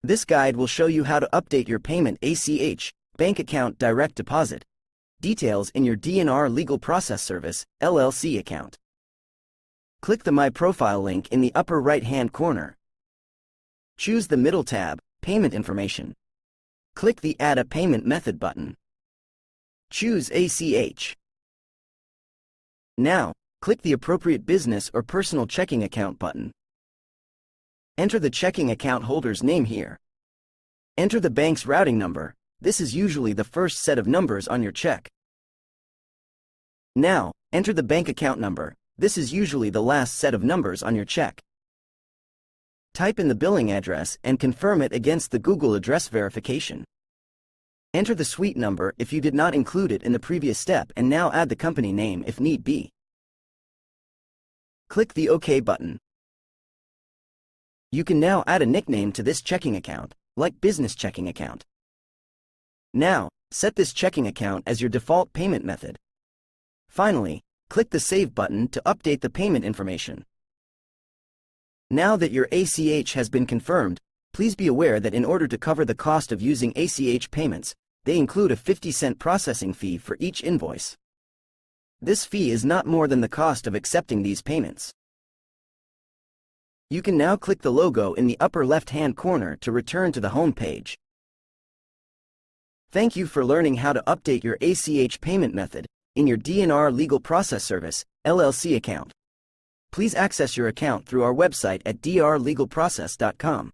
This guide will show you how to update your payment ACH, bank account direct deposit, details in your D&R Legal Process Service, LLC account. Click the My Profile link in the upper right-hand corner. Choose the middle tab, Payment Information. Click the Add a Payment Method button. Choose ACH. Now, click the appropriate business or personal checking account button. Enter the checking account holder's name here. Enter the bank's routing number. This is usually the first set of numbers on your check. Now, enter the bank account number. This is usually the last set of numbers on your check. Type in the billing address and confirm it against the Google address verification. Enter the suite number if you did not include it in the previous step, and now add the company name if need be. Click the OK button. You can now add a nickname to this checking account, like business checking account. Now, set this checking account as your default payment method. Finally, click the Save button to update the payment information. Now that your ACH has been confirmed, please be aware that in order to cover the cost of using ACH payments, they include a 50-cent processing fee for each invoice. This fee is not more than the cost of accepting these payments. You can now click the logo in the upper left-hand corner to return to the home page. Thank you for learning how to update your ACH payment method in your D&R Legal Process Service, LLC account. Please access your account through our website at drlegalprocess.com.